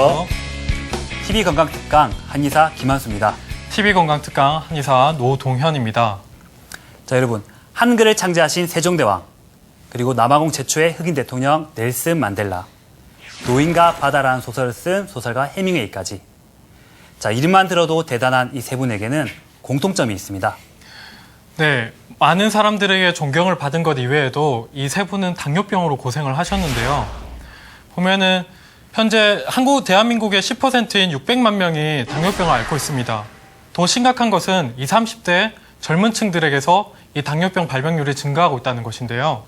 안녕하세요. TV건강특강 한의사 김한수입니다. TV건강특강 한의사 노동현입니다. 자, 여러분, 한글을 창제하신 세종대왕, 그리고 남아공 최초의 흑인 대통령 넬슨 만델라, 노인과 바다라는 소설을 쓴 소설가 해밍웨이까지. 자, 이름만 들어도 대단한 이 세 분에게는 공통점이 있습니다. 네, 많은 사람들에게 존경을 받은 것 이외에도 이 세 분은 당뇨병으로 고생을 하셨는데요. 보면은 현재 대한민국의 10%인 600만 명이 당뇨병을 앓고 있습니다. 더 심각한 것은 20, 30대 젊은 층들에게서 이 당뇨병 발병률이 증가하고 있다는 것인데요.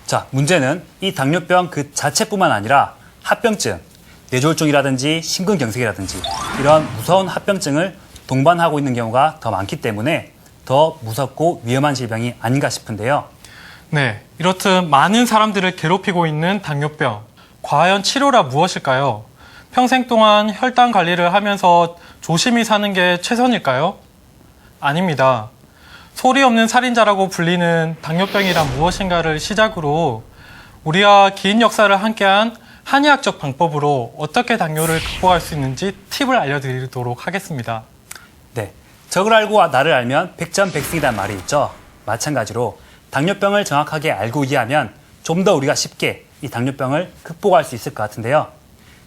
자, 문제는 이 당뇨병 그 자체뿐만 아니라 합병증, 뇌졸중이라든지 심근경색이라든지 이런 무서운 합병증을 동반하고 있는 경우가 더 많기 때문에 더 무섭고 위험한 질병이 아닌가 싶은데요. 네, 이렇듯 많은 사람들을 괴롭히고 있는 당뇨병. 과연 치료라 무엇일까요? 평생 동안 혈당 관리를 하면서 조심히 사는 게 최선일까요? 아닙니다. 소리 없는 살인자라고 불리는 당뇨병이란 무엇인가를 시작으로 우리와 긴 역사를 함께한 한의학적 방법으로 어떻게 당뇨를 극복할 수 있는지 팁을 알려드리도록 하겠습니다. 네, 적을 알고 나를 알면 백전백승이라는 말이 있죠. 마찬가지로 당뇨병을 정확하게 알고 이해하면 좀 더 우리가 쉽게 이 당뇨병을 극복할 수 있을 것 같은데요.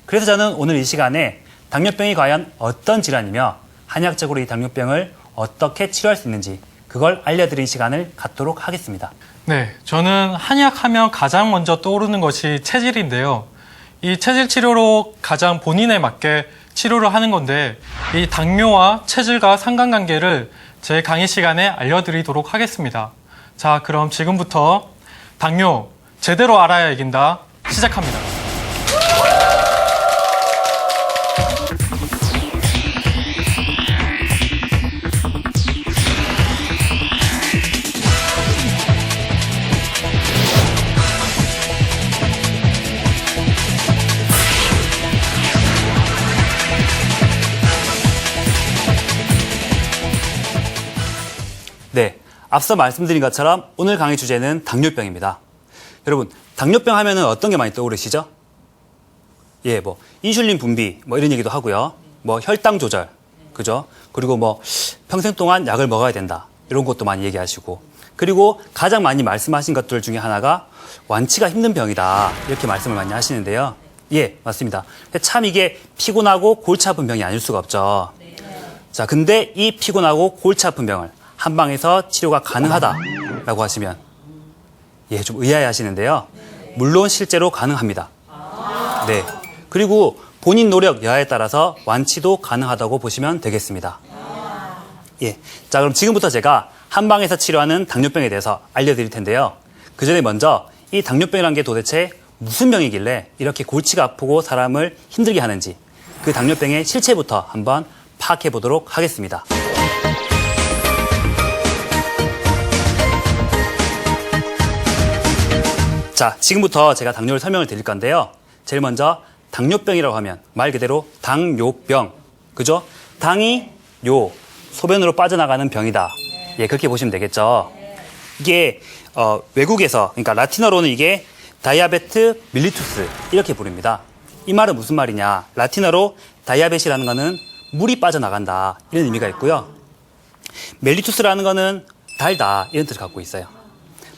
그래서 저는 오늘 이 시간에 당뇨병이 과연 어떤 질환이며 한의학적으로 이 당뇨병을 어떻게 치료할 수 있는지 그걸 알려드리는 시간을 갖도록 하겠습니다. 네, 저는 한의학 하면 가장 먼저 떠오르는 것이 체질인데요. 이 체질 치료로 가장 본인에 맞게 치료를 하는 건데 이 당뇨와 체질과 상관관계를 제 강의 시간에 알려드리도록 하겠습니다. 자, 그럼 지금부터 당뇨 제대로 알아야 이긴다 시작합니다. 네, 앞서 말씀드린 것처럼 오늘 강의 주제는 당뇨병입니다. 여러분, 당뇨병 하면은 어떤 게 많이 떠오르시죠? 예, 인슐린 분비, 이런 얘기도 하고요. 혈당 조절, 그죠? 그리고 평생 동안 약을 먹어야 된다. 이런 것도 많이 얘기하시고. 그리고 가장 많이 말씀하신 것들 중에 하나가 완치가 힘든 병이다. 이렇게 말씀을 많이 하시는데요. 예, 맞습니다. 참 이게 피곤하고 골치 아픈 병이 아닐 수가 없죠. 자, 근데 이 피곤하고 골치 아픈 병을 한방에서 치료가 가능하다라고 하시면 예, 좀 의아해 하시는데요. 물론 실제로 가능합니다. 네. 그리고 본인 노력 여하에 따라서 완치도 가능하다고 보시면 되겠습니다. 예. 자, 그럼 지금부터 제가 한방에서 치료하는 당뇨병에 대해서 알려드릴 텐데요. 그 전에 먼저 이 당뇨병이라는 게 도대체 무슨 병이길래 이렇게 골치가 아프고 사람을 힘들게 하는지 그 당뇨병의 실체부터 한번 파악해 보도록 하겠습니다. 자, 지금부터 제가 당뇨를 설명을 드릴 건데요. 제일 먼저 당뇨병이라고 하면 말 그대로 당뇨병, 그죠? 당이 소변으로 빠져나가는 병이다. 예, 그렇게 보시면 되겠죠. 이게 외국에서, 그러니까 라틴어로는 이게 다이아베트 밀리투스 이렇게 부릅니다. 이 말은 무슨 말이냐? 라틴어로 다이아벳이라는 거는 물이 빠져나간다 이런 의미가 있고요. 멜리투스라는 거는 달다 이런 뜻을 갖고 있어요.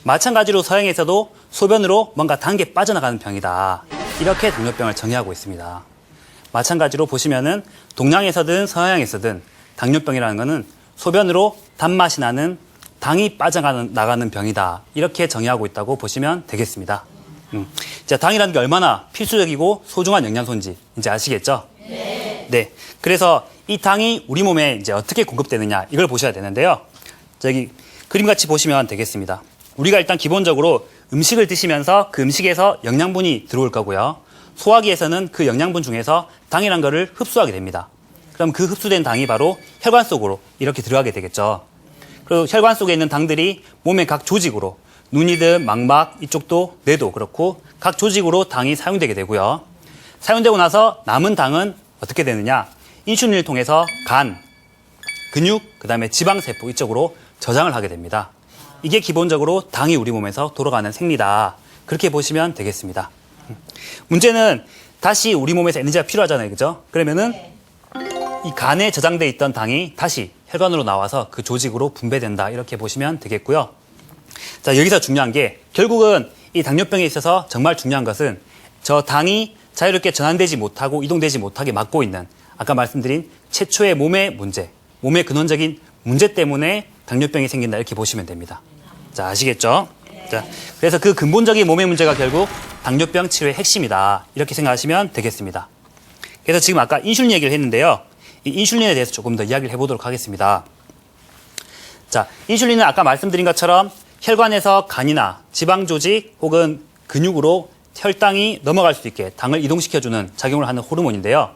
마찬가지로 서양에서도 소변으로 뭔가 단 게 빠져나가는 병이다. 이렇게 당뇨병을 정의하고 있습니다. 마찬가지로 보시면은 동양에서든 서양에서든 당뇨병이라는 것은 소변으로 단맛이 나는 당이 빠져나가는 병이다. 이렇게 정의하고 있다고 보시면 되겠습니다. 자, 당이라는 게 얼마나 필수적이고 소중한 영양소인지 이제 아시겠죠? 네. 그래서 이 당이 우리 몸에 이제 어떻게 공급되느냐 이걸 보셔야 되는데요. 저기 그림같이 보시면 되겠습니다. 우리가 일단 기본적으로 음식을 드시면서 그 음식에서 영양분이 들어올 거고요. 소화기에서는 그 영양분 중에서 당이란 거를 흡수하게 됩니다. 그럼 그 흡수된 당이 바로 혈관 속으로 이렇게 들어가게 되겠죠. 그리고 혈관 속에 있는 당들이 몸의 각 조직으로 눈이든 망막, 이쪽도 뇌도 그렇고 각 조직으로 당이 사용되게 되고요. 사용되고 나서 남은 당은 어떻게 되느냐? 인슐린을 통해서 간, 근육, 그다음에 지방세포 이쪽으로 저장을 하게 됩니다. 이게 기본적으로 당이 우리 몸에서 돌아가는 생리다. 그렇게 보시면 되겠습니다. 문제는 다시 우리 몸에서 에너지가 필요하잖아요. 그죠? 그러면은 이 간에 저장돼 있던 당이 다시 혈관으로 나와서 그 조직으로 분배된다. 이렇게 보시면 되겠고요. 자, 여기서 중요한 게 결국은 이 당뇨병에 있어서 정말 중요한 것은 저 당이 자유롭게 전환되지 못하고 이동되지 못하게 막고 있는 아까 말씀드린 최초의 몸의 문제, 몸의 근원적인 문제 때문에 당뇨병이 생긴다. 이렇게 보시면 됩니다. 자, 아시겠죠? 자, 그래서 그 근본적인 몸의 문제가 결국 당뇨병 치료의 핵심이다. 이렇게 생각하시면 되겠습니다. 그래서 지금 아까 인슐린 얘기를 했는데요. 이 인슐린에 대해서 조금 더 이야기를 해보도록 하겠습니다. 자, 인슐린은 아까 말씀드린 것처럼 혈관에서 간이나 지방 조직 혹은 근육으로 혈당이 넘어갈 수 있게 당을 이동시켜주는 작용을 하는 호르몬인데요.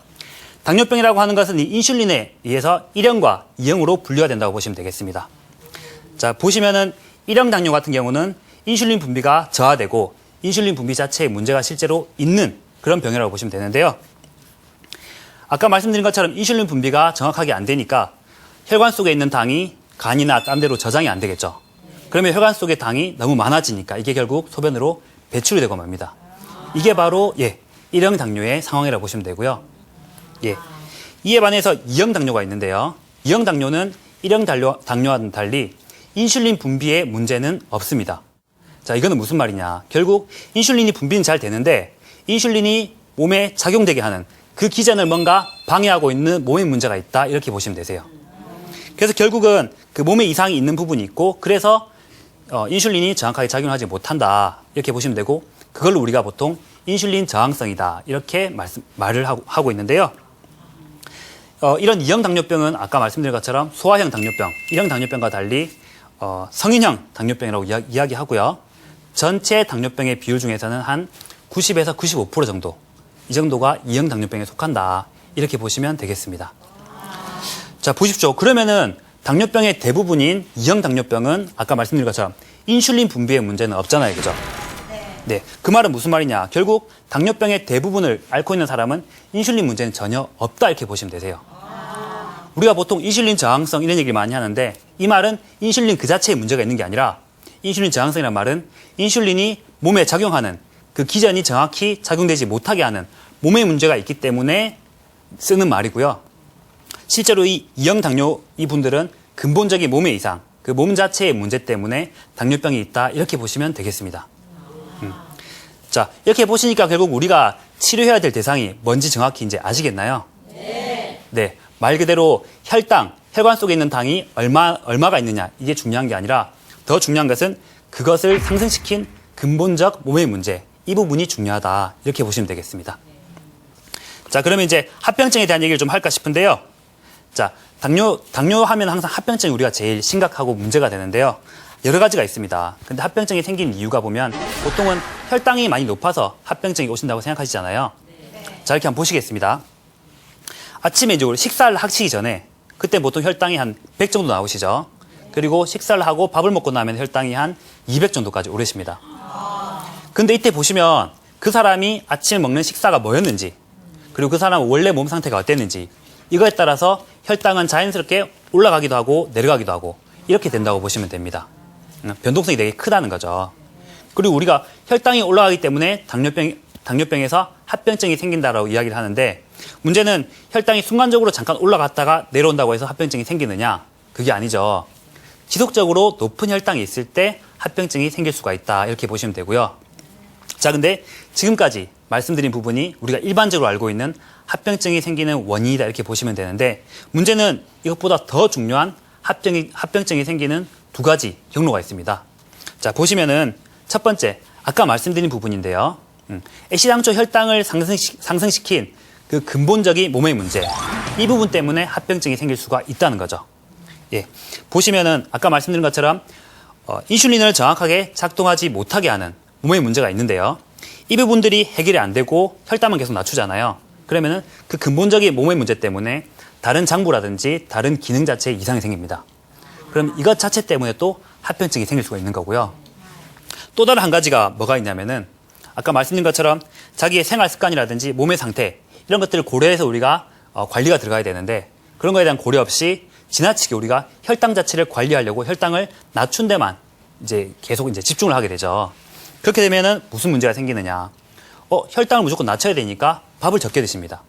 당뇨병이라고 하는 것은 이 인슐린에 의해서 1형과 2형으로 분류가 된다고 보시면 되겠습니다. 자, 보시면은 1형 당뇨 같은 경우는 인슐린 분비가 저하되고 인슐린 분비 자체에 문제가 실제로 있는 그런 병이라고 보시면 되는데요. 아까 말씀드린 것처럼 인슐린 분비가 정확하게 안 되니까 혈관 속에 있는 당이 간이나 딴 데로 저장이 안 되겠죠. 그러면 혈관 속에 당이 너무 많아지니까 이게 결국 소변으로 배출이 되고 맙니다. 이게 바로 1형 당뇨의 상황이라고 보시면 되고요. 이에 반해서 2형 당뇨가 있는데요. 2형 당뇨는 1형 당뇨와는 달리 인슐린 분비에 문제는 없습니다. 자, 이거는 무슨 말이냐. 결국 인슐린이 분비는 잘 되는데 인슐린이 몸에 작용되게 하는 그 기전을 뭔가 방해하고 있는 몸에 문제가 있다. 이렇게 보시면 되세요. 그래서 결국은 그 몸에 이상이 있는 부분이 있고 그래서 인슐린이 정확하게 작용하지 못한다. 이렇게 보시면 되고 그걸로 우리가 보통 인슐린 저항성이다. 이렇게 말을 하고 있는데요. 이런 2형 당뇨병은 아까 말씀드린 것처럼 소아형 당뇨병, 1형 당뇨병과 달리 성인형 당뇨병이라고 이야기하고요. 전체 당뇨병의 비율 중에서는 한 90에서 95% 정도, 이 정도가 2형 당뇨병에 속한다. 이렇게 보시면 되겠습니다. 자, 보십시오. 그러면은 당뇨병의 대부분인 2형 당뇨병은 아까 말씀드린 것처럼 인슐린 분비에 문제는 없잖아요. 그죠? 네. 그 말은 무슨 말이냐. 결국 당뇨병의 대부분을 앓고 있는 사람은 인슐린 문제는 전혀 없다. 이렇게 보시면 되세요. 우리가 보통 인슐린 저항성 이런 얘기를 많이 하는데 이 말은 인슐린 그 자체에 문제가 있는 게 아니라 인슐린 저항성이라는 말은 인슐린이 몸에 작용하는 그 기전이 정확히 작용되지 못하게 하는 몸에 문제가 있기 때문에 쓰는 말이고요. 실제로 이 2형 당뇨 이분들은 근본적인 몸의 이상, 그 몸 자체의 문제 때문에 당뇨병이 있다. 이렇게 보시면 되겠습니다. 자, 이렇게 보시니까 결국 우리가 치료해야 될 대상이 뭔지 정확히 이제 아시겠나요? 네. 말 그대로 혈관 속에 있는 당이 얼마가 있느냐. 이게 중요한 게 아니라 더 중요한 것은 그것을 상승시킨 근본적 몸의 문제. 이 부분이 중요하다. 이렇게 보시면 되겠습니다. 자, 그러면 이제 합병증에 대한 얘기를 좀 할까 싶은데요. 자, 당뇨 하면 항상 합병증이 우리가 제일 심각하고 문제가 되는데요. 여러 가지가 있습니다. 근데 합병증이 생긴 이유가 보면 보통은 혈당이 많이 높아서 합병증이 오신다고 생각하시잖아요. 자, 이렇게 한번 보시겠습니다. 아침에 이제 우리 식사를 하시기 전에 그때 보통 혈당이 한 100 정도 나오시죠. 그리고 식사를 하고 밥을 먹고 나면 혈당이 한 200 정도까지 오르십니다. 근데 이때 보시면 그 사람이 아침에 먹는 식사가 뭐였는지 그리고 그 사람 원래 몸 상태가 어땠는지 이거에 따라서 혈당은 자연스럽게 올라가기도 하고 내려가기도 하고 이렇게 된다고 보시면 됩니다. 변동성이 되게 크다는 거죠. 그리고 우리가 혈당이 올라가기 때문에 당뇨병에서 합병증이 생긴다라고 이야기를 하는데 문제는 혈당이 순간적으로 잠깐 올라갔다가 내려온다고 해서 합병증이 생기느냐? 그게 아니죠. 지속적으로 높은 혈당이 있을 때 합병증이 생길 수가 있다. 이렇게 보시면 되고요. 자, 근데 지금까지 말씀드린 부분이 우리가 일반적으로 알고 있는 합병증이 생기는 원인이다. 이렇게 보시면 되는데 문제는 이것보다 더 중요한 합병증이 생기는 두 가지 경로가 있습니다. 자, 보시면은 첫 번째, 아까 말씀드린 부분인데요. 애시당초 혈당을 상승시킨 그 근본적인 몸의 문제, 이 부분 때문에 합병증이 생길 수가 있다는 거죠. 예, 보시면은 아까 말씀드린 것처럼 인슐린을 정확하게 작동하지 못하게 하는 몸의 문제가 있는데요. 이 부분들이 해결이 안 되고 혈당만 계속 낮추잖아요. 그러면은 그 근본적인 몸의 문제 때문에 다른 장부라든지 다른 기능 자체에 이상이 생깁니다. 그럼 이것 자체 때문에 또 합병증이 생길 수가 있는 거고요. 또 다른 한 가지가 뭐가 있냐면은 아까 말씀드린 것처럼 자기의 생활 습관이라든지 몸의 상태 이런 것들을 고려해서 우리가 관리가 들어가야 되는데 그런 거에 대한 고려 없이 지나치게 우리가 혈당 자체를 관리하려고 혈당을 낮춘 데만 이제 계속 이제 집중을 하게 되죠. 그렇게 되면은 무슨 문제가 생기느냐? 혈당을 무조건 낮춰야 되니까 밥을 적게 드십니다.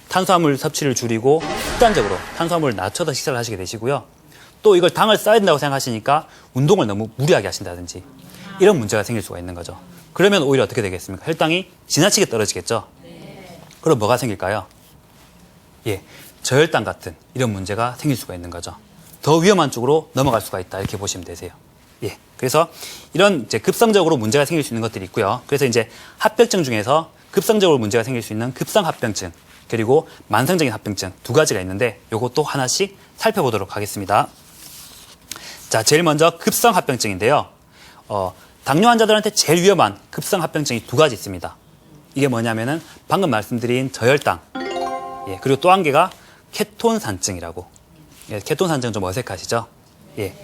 탄수화물 섭취를 줄이고 극단적으로 탄수화물을 낮춰서 식사를 하시게 되시고요. 또 이걸 당을 써야 된다고 생각하시니까 운동을 너무 무리하게 하신다든지 이런 문제가 생길 수가 있는 거죠. 그러면 오히려 어떻게 되겠습니까? 혈당이 지나치게 떨어지겠죠. 그럼 뭐가 생길까요? 예, 저혈당 같은 이런 문제가 생길 수가 있는 거죠. 더 위험한 쪽으로 넘어갈 수가 있다 이렇게 보시면 되세요. 예, 그래서 이런 이제 급성적으로 문제가 생길 수 있는 것들이 있고요. 그래서 이제 합병증 중에서 급성적으로 문제가 생길 수 있는 급성합병증 그리고 만성적인 합병증 두 가지가 있는데 요것도 하나씩 살펴보도록 하겠습니다. 자, 제일 먼저 급성합병증인데요. 당뇨 환자들한테 제일 위험한 급성합병증이 두 가지 있습니다. 이게 뭐냐면은 방금 말씀드린 저혈당, 예, 그리고 또 한 개가 케톤산증이라고. 예, 케톤산증 좀 어색하시죠? 예.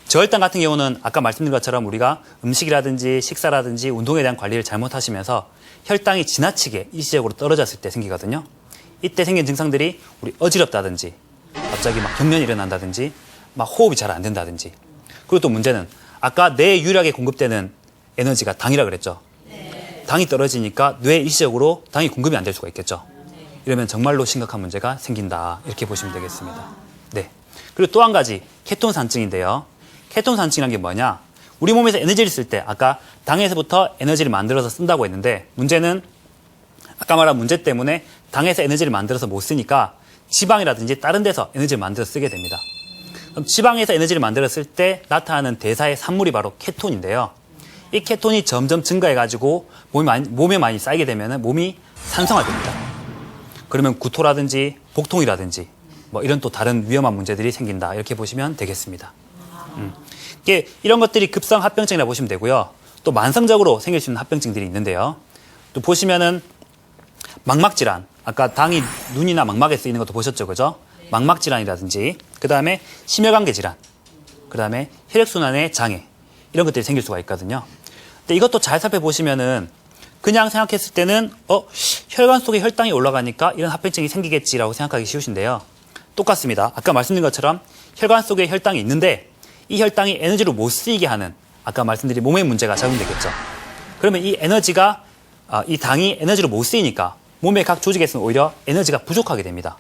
저혈당 같은 경우는 아까 말씀드린 것처럼 우리가 음식이라든지 식사라든지 운동에 대한 관리를 잘못하시면서 혈당이 지나치게 일시적으로 떨어졌을 때 생기거든요. 이때 생긴 증상들이 우리 어지럽다든지 갑자기 막 경련이 일어난다든지 막 호흡이 잘 안 된다든지 그리고 또 문제는 아까 뇌에 유일하게 공급되는 에너지가 당이라 그랬죠. 당이 떨어지니까 뇌에 일시적으로 당이 공급이 안 될 수가 있겠죠. 이러면 정말로 심각한 문제가 생긴다 이렇게 보시면 되겠습니다. 네. 그리고 또 한 가지 케톤산증인데요. 케톤산증이란 게 뭐냐? 우리 몸에서 에너지를 쓸 때 아까 당에서부터 에너지를 만들어서 쓴다고 했는데 문제는 아까 말한 문제 때문에 당에서 에너지를 만들어서 못 쓰니까 지방이라든지 다른 데서 에너지를 만들어서 쓰게 됩니다. 그럼 지방에서 에너지를 만들었을 때 나타나는 대사의 산물이 바로 케톤인데요. 이 케톤이 점점 증가해가지고 몸에 많이 쌓이게 되면 몸이 산성화됩니다. 그러면 구토라든지 복통이라든지 뭐 이런 또 다른 위험한 문제들이 생긴다 이렇게 보시면 되겠습니다. 이런 것들이 급성 합병증이라고 보시면 되고요. 또 만성적으로 생길 수 있는 합병증들이 있는데요. 또 보시면은 망막질환, 아까 당이 눈이나 망막에 쓰이는 것도 보셨죠, 그죠? 망막질환이라든지, 그 다음에 심혈관계 질환, 그 다음에 혈액순환의 장애 이런 것들이 생길 수가 있거든요. 근데 이것도 잘 살펴보시면은 그냥 생각했을 때는 혈관 속에 혈당이 올라가니까 이런 합병증이 생기겠지라고 생각하기 쉬우신데요. 똑같습니다. 아까 말씀드린 것처럼 혈관 속에 혈당이 있는데 이 혈당이 에너지로 못 쓰이게 하는 아까 말씀드린 몸의 문제가 작용되겠죠. 그러면 이 에너지가 이 당이 에너지로 못 쓰이니까 몸의 각 조직에서는 오히려 에너지가 부족하게 됩니다.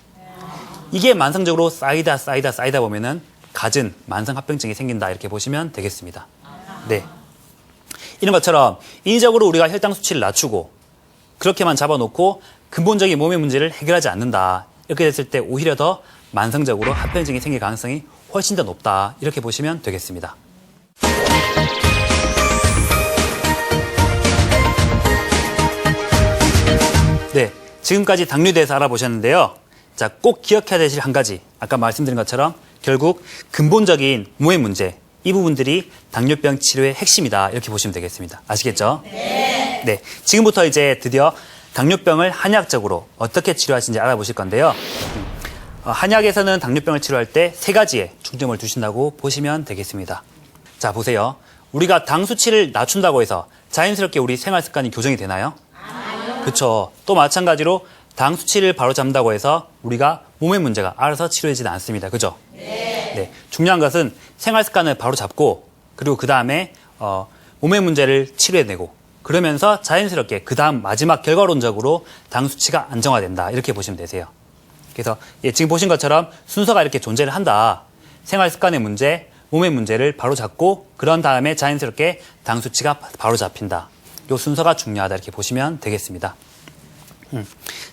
이게 만성적으로 쌓이다 보면은 갖은 만성 합병증이 생긴다 이렇게 보시면 되겠습니다. 네. 이런 것처럼 인위적으로 우리가 혈당 수치를 낮추고 그렇게만 잡아놓고 근본적인 몸의 문제를 해결하지 않는다. 이렇게 됐을 때 오히려 더 만성적으로 합병증이 생길 가능성이 훨씬 더 높다. 이렇게 보시면 되겠습니다. 네, 지금까지 당뇨에 대해서 알아보셨는데요. 자, 꼭 기억해야 되실 한 가지. 아까 말씀드린 것처럼 결국 근본적인 몸의 문제, 이 부분들이 당뇨병 치료의 핵심이다. 이렇게 보시면 되겠습니다. 아시겠죠? 네. 네, 지금부터 이제 드디어 당뇨병을 한의학적으로 어떻게 치료하시는지 알아보실 건데요. 한의학에서는 당뇨병을 치료할 때 세 가지에 중점을 두신다고 보시면 되겠습니다. 자, 보세요. 우리가 당 수치를 낮춘다고 해서 자연스럽게 우리 생활 습관이 교정이 되나요? 그렇죠. 또 마찬가지로 당 수치를 바로잡는다고 해서 우리가 몸의 문제가 알아서 치료되지는 않습니다. 그죠? 네. 중요한 것은 생활 습관을 바로잡고 그리고 그 다음에 몸의 문제를 치료해내고 그러면서 자연스럽게 그 다음 마지막 결과론적으로 당 수치가 안정화된다. 이렇게 보시면 되세요. 그래서 지금 보신 것처럼 순서가 이렇게 존재를 한다. 생활 습관의 문제, 몸의 문제를 바로잡고 그런 다음에 자연스럽게 당 수치가 바로잡힌다. 이 순서가 중요하다. 이렇게 보시면 되겠습니다.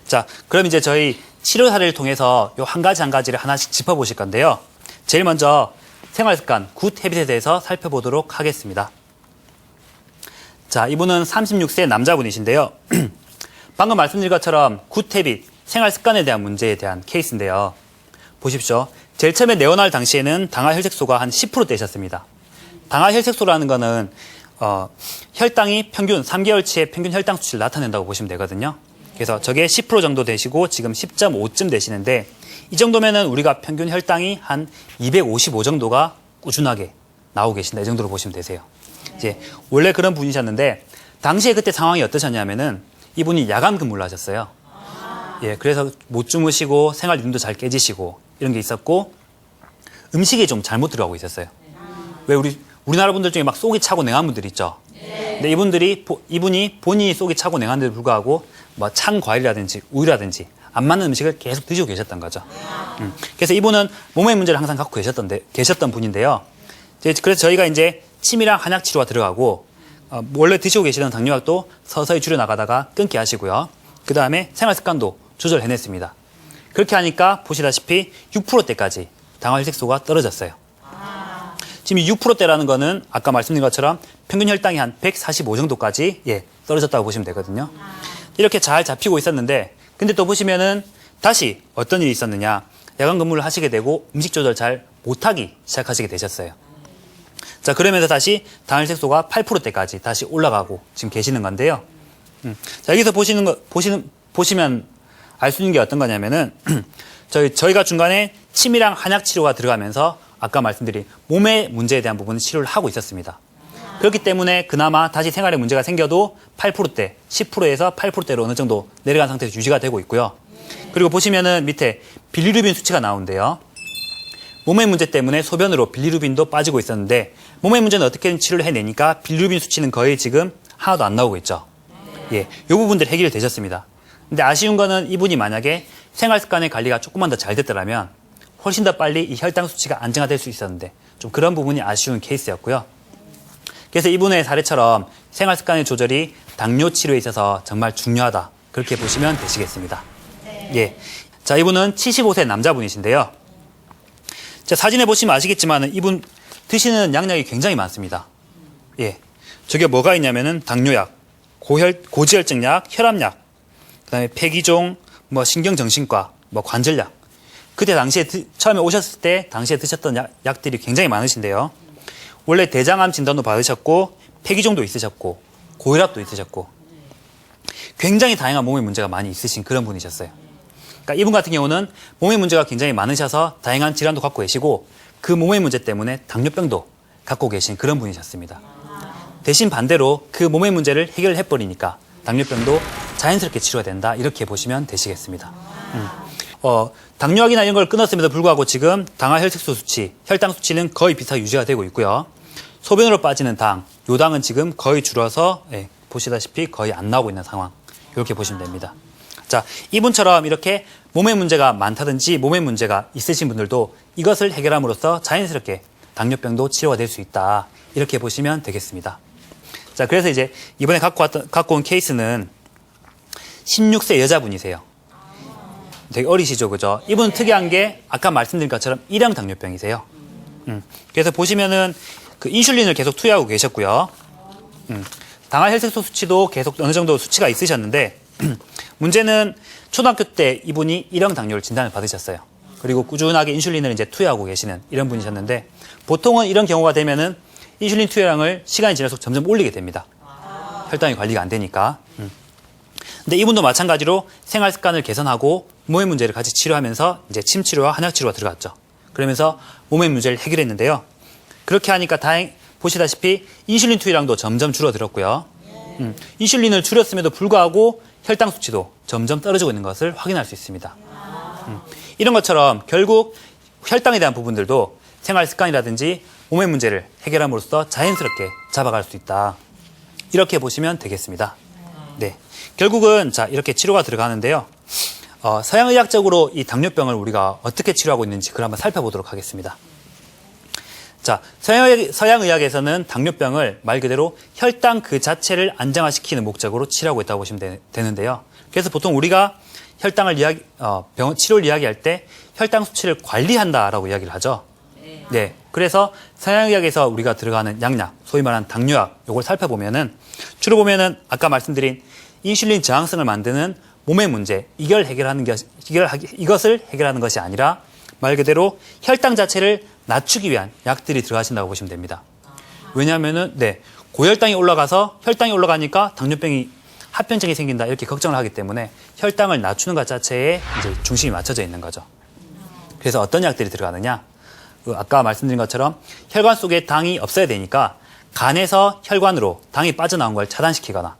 자, 그럼 이제 저희 치료 사례를 통해서 요 한 가지를 하나씩 짚어보실 건데요. 제일 먼저 생활 습관, 굿 헤빗에 대해서 살펴보도록 하겠습니다. 자, 이분은 36세 남자분이신데요. 방금 말씀드린 것처럼 굿 헤빗, 생활 습관에 대한 문제에 대한 케이스인데요. 보십시오. 제일 처음에 내원할 당시에는 당화 혈색소가 한 10%대셨습니다. 당화 혈색소라는 거는 혈당이 평균 3개월치의 평균 혈당 수치를 나타낸다고 보시면 되거든요. 그래서 저게 10% 정도 되시고 지금 10.5쯤 되시는데 이 정도면은 우리가 평균 혈당이 한 255 정도가 꾸준하게 나오고 계신다. 이 정도로 보시면 되세요. 이제 원래 그런 분이셨는데 당시에 그때 상황이 어떠셨냐면은 이분이 야간 근무를 하셨어요. 예, 그래서 못 주무시고 생활 리듬도 잘 깨지시고 이런 게 있었고 음식이 좀 잘못 들어가고 있었어요. 왜 우리나라 분들 중에 막 속이 차고 냉한 분들 있죠. 근데 근데 이분이 본인이 속이 차고 냉한데도 불구하고 뭐 찬 과일이라든지 우유라든지 안 맞는 음식을 계속 드시고 계셨던 거죠. 그래서 이분은 몸의 문제를 항상 갖고 계셨던 분인데요. 그래서 저희가 이제 침이랑 한약 치료가 들어가고 원래 드시고 계시던 당뇨약도 서서히 줄여나가다가 끊게 하시고요. 그 다음에 생활 습관도 조절해냈습니다. 그렇게 하니까 보시다시피 6%대까지 당화혈색소가 떨어졌어요. 지금 이 6%대라는 거는 아까 말씀드린 것처럼 평균 혈당이 한 145 정도까지 떨어졌다고 보시면 되거든요. 이렇게 잘 잡히고 있었는데 근데 또 보시면은 다시 어떤 일이 있었느냐. 야간 근무를 하시게 되고 음식 조절 잘 못하기 시작하시게 되셨어요. 자, 그러면서 다시 당혈색소가 8%대까지 다시 올라가고 지금 계시는 건데요. 자, 여기서 보시면 알 수 있는 게 어떤 거냐면은 저희가 중간에 침이랑 한약 치료가 들어가면서 아까 말씀드린 몸의 문제에 대한 부분은 치료를 하고 있었습니다. 그렇기 때문에 그나마 다시 생활에 문제가 생겨도 8%대, 10%에서 8%대로 어느 정도 내려간 상태에서 유지가 되고 있고요. 그리고 보시면은 밑에 빌리루빈 수치가 나오는데요. 몸의 문제 때문에 소변으로 빌리루빈도 빠지고 있었는데 몸의 문제는 어떻게든 치료를 해내니까 빌리루빈 수치는 거의 지금 하나도 안 나오고 있죠. 이 부분들 해결이 되셨습니다. 근데 아쉬운 거는 이분이 만약에 생활 습관의 관리가 조금만 더 잘 됐더라면 훨씬 더 빨리 이 혈당 수치가 안정화될 수 있었는데 좀 그런 부분이 아쉬운 케이스였고요. 그래서 이분의 사례처럼 생활 습관의 조절이 당뇨 치료에 있어서 정말 중요하다. 그렇게 보시면 되시겠습니다. 자, 이분은 75세 남자분이신데요. 자, 사진에 보시면 아시겠지만 이분 드시는 양약이 굉장히 많습니다. 저게 뭐가 있냐면은 당뇨약, 고지혈증약, 혈압약, 그다음에 폐기종, 뭐 신경정신과, 뭐 관절약. 그때 당시에 처음에 오셨을 때 당시에 드셨던 약들이 굉장히 많으신데요. 원래 대장암 진단도 받으셨고 폐기종도 있으셨고 고혈압도 있으셨고 굉장히 다양한 몸의 문제가 많이 있으신 그런 분이셨어요. 그러니까 이분 같은 경우는 몸의 문제가 굉장히 많으셔서 다양한 질환도 갖고 계시고 그 몸의 문제 때문에 당뇨병도 갖고 계신 그런 분이셨습니다. 대신 반대로 그 몸의 문제를 해결해버리니까 당뇨병도 자연스럽게 치료가 된다. 이렇게 보시면 되시겠습니다. 당뇨약이나 이런 걸 끊었음에도 불구하고 지금 당화혈색소 수치, 혈당 수치는 거의 비슷하게 유지가 되고 있고요. 소변으로 빠지는 당, 요 당은 지금 거의 줄어서 보시다시피 거의 안 나오고 있는 상황. 이렇게 보시면 됩니다. 자, 이분처럼 이렇게 몸의 문제가 많다든지 몸의 문제가 있으신 분들도 이것을 해결함으로써 자연스럽게 당뇨병도 치료가 될 수 있다. 이렇게 보시면 되겠습니다. 자, 그래서 이제 이번에 갖고 온 케이스는 16세 여자분이세요. 되게 어리시죠, 그죠? 이분은 특이한 게 아까 말씀드린 것처럼 1형 당뇨병이세요. 그래서 보시면은 그 인슐린을 계속 투여하고 계셨고요. 당화혈색소 수치도 계속 어느 정도 수치가 있으셨는데 문제는 초등학교 때 이분이 1형 당뇨를 진단을 받으셨어요. 그리고 꾸준하게 인슐린을 이제 투여하고 계시는 이런 분이셨는데 보통은 이런 경우가 되면은 인슐린 투여량을 시간이 지날수록 점점 올리게 됩니다. 혈당이 관리가 안 되니까. 근데 이분도 마찬가지로 생활 습관을 개선하고 몸의 문제를 같이 치료하면서 이제 침 치료와 한약 치료가 들어갔죠. 그러면서 몸의 문제를 해결했는데요. 그렇게 하니까 보시다시피 인슐린 투여량도 점점 줄어들었고요. 인슐린을 줄였음에도 불구하고 혈당 수치도 점점 떨어지고 있는 것을 확인할 수 있습니다. 이런 것처럼 결국 혈당에 대한 부분들도 생활 습관이라든지 몸의 문제를 해결함으로써 자연스럽게 잡아갈 수 있다. 이렇게 보시면 되겠습니다. 네, 결국은 자 이렇게 치료가 들어가는데요. 서양의학적으로 이 당뇨병을 우리가 어떻게 치료하고 있는지 그걸 한번 살펴보도록 하겠습니다. 자, 서양의학에서는 당뇨병을 말 그대로 혈당 그 자체를 안정화시키는 목적으로 치료하고 있다고 보시면 되는데요. 그래서 보통 우리가 혈당을 치료를 이야기할 때 혈당 수치를 관리한다라고 이야기를 하죠. 네, 그래서 서양의학에서 우리가 들어가는 양약, 소위 말하는 당뇨약, 요걸 살펴보면은 주로 보면은 아까 말씀드린 인슐린 저항성을 만드는 몸의 문제, 이것을 해결하는 것이 아니라 말 그대로 혈당 자체를 낮추기 위한 약들이 들어가신다고 보시면 됩니다. 왜냐하면은 고혈당이 올라가서 혈당이 올라가니까 당뇨병이 합병증이 생긴다 이렇게 걱정을 하기 때문에 혈당을 낮추는 것 자체에 이제 중심이 맞춰져 있는 거죠. 그래서 어떤 약들이 들어가느냐? 아까 말씀드린 것처럼 혈관 속에 당이 없어야 되니까 간에서 혈관으로 당이 빠져나온 걸 차단시키거나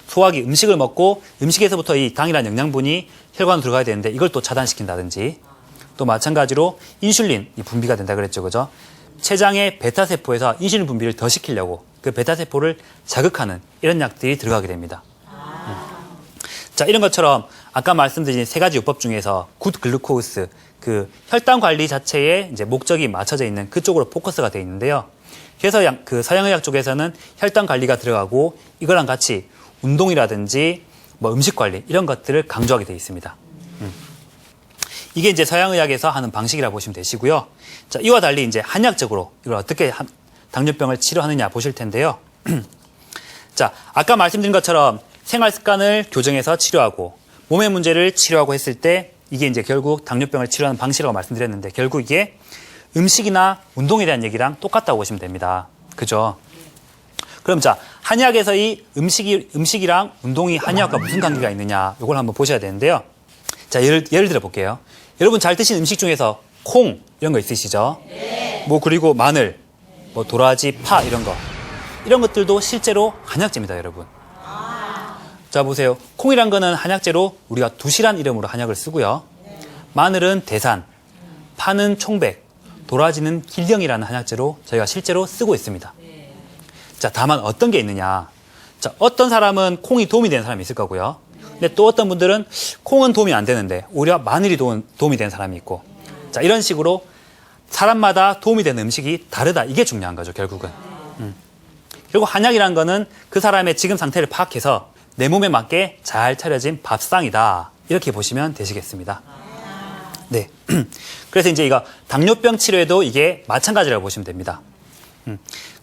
소화기 음식을 먹고 음식에서부터 이 당이라는 영양분이 혈관으로 들어가야 되는데 이걸 또 차단시킨다든지 또 마찬가지로 인슐린이 분비가 된다 그랬죠, 그죠? 췌장의 베타세포에서 인슐린 분비를 더 시키려고 그 베타세포를 자극하는 이런 약들이 들어가게 됩니다. 자, 이런 것처럼 아까 말씀드린 세 가지 요법 중에서 굿 글루코스, 그 혈당 관리 자체에 이제 목적이 맞춰져 있는 그쪽으로 포커스가 되어 있는데요. 그래서 그 서양의학 쪽에서는 혈당 관리가 들어가고 이거랑 같이 운동이라든지 뭐 음식 관리 이런 것들을 강조하게 되어 있습니다. 이게 이제 서양의학에서 하는 방식이라 보시면 되시고요. 자, 이와 달리 이제 한의학적으로 이걸 어떻게 당뇨병을 치료하느냐 보실 텐데요. 자, 아까 말씀드린 것처럼 생활 습관을 교정해서 치료하고 몸의 문제를 치료하고 했을 때 이게 이제 결국 당뇨병을 치료하는 방식이라고 말씀드렸는데 결국 이게 음식이나 운동에 대한 얘기랑 똑같다고 보시면 됩니다. 그죠? 그럼 자, 한의학에서 이 음식이랑 운동이 한의학과 무슨 관계가 있느냐 이걸 한번 보셔야 되는데요. 자, 예를 들어 볼게요. 여러분 잘 드시는 음식 중에서 콩 이런 거 있으시죠? 네. 뭐 그리고 마늘, 뭐 도라지, 파 이런 거. 이런 것들도 실제로 한약재입니다, 여러분. 자, 보세요. 콩이란 거는 한약재로 우리가 두시란 이름으로 한약을 쓰고요. 마늘은 대산, 파는 총백, 도라지는 길령이라는 한약재로 저희가 실제로 쓰고 있습니다. 자, 다만 어떤 게 있느냐. 자, 어떤 사람은 콩이 도움이 되는 사람이 있을 거고요. 근데 또 어떤 분들은 콩은 도움이 안 되는데 오히려 마늘이 도움이 되는 사람이 있고. 자, 이런 식으로 사람마다 도움이 되는 음식이 다르다. 이게 중요한 거죠, 결국은. 그리고 한약이란 거는 그 사람의 지금 상태를 파악해서 내 몸에 맞게 잘 차려진 밥상이다. 이렇게 보시면 되시겠습니다. 네. 그래서 이제 이거 당뇨병 치료에도 이게 마찬가지라고 보시면 됩니다.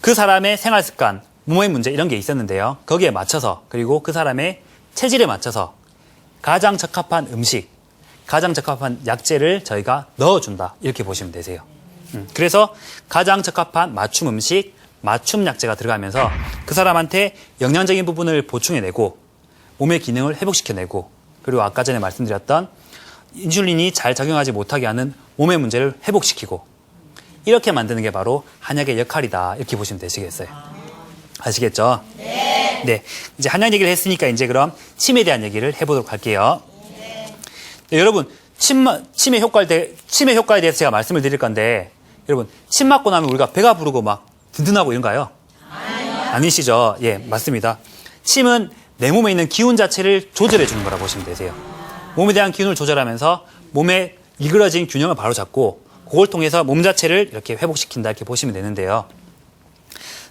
그 사람의 생활 습관, 몸의 문제 이런 게 있었는데요. 거기에 맞춰서 그리고 그 사람의 체질에 맞춰서 가장 적합한 음식, 가장 적합한 약재를 저희가 넣어준다. 이렇게 보시면 되세요. 그래서 가장 적합한 맞춤 음식, 맞춤 약재가 들어가면서 그 사람한테 영양적인 부분을 보충해내고 몸의 기능을 회복시켜내고 그리고 아까 전에 말씀드렸던 인슐린이 잘 작용하지 못하게 하는 몸의 문제를 회복시키고 이렇게 만드는 게 바로 한약의 역할이다. 이렇게 보시면 되시겠어요. 아시겠죠? 네. 네. 이제 한약 얘기를 했으니까 이제 그럼 침에 대한 얘기를 해보도록 할게요. 네, 여러분, 침의 효과에 대해서 제가 말씀을 드릴 건데 여러분, 침 맞고 나면 우리가 배가 부르고 막 든든하고 이런가요? 아니시죠? 예, 맞습니다. 침은 내 몸에 있는 기운 자체를 조절해 주는 거라고 보시면 되세요. 몸에 대한 기운을 조절하면서 몸에 일그러진 균형을 바로잡고 그걸 통해서 몸 자체를 이렇게 회복시킨다 이렇게 보시면 되는데요.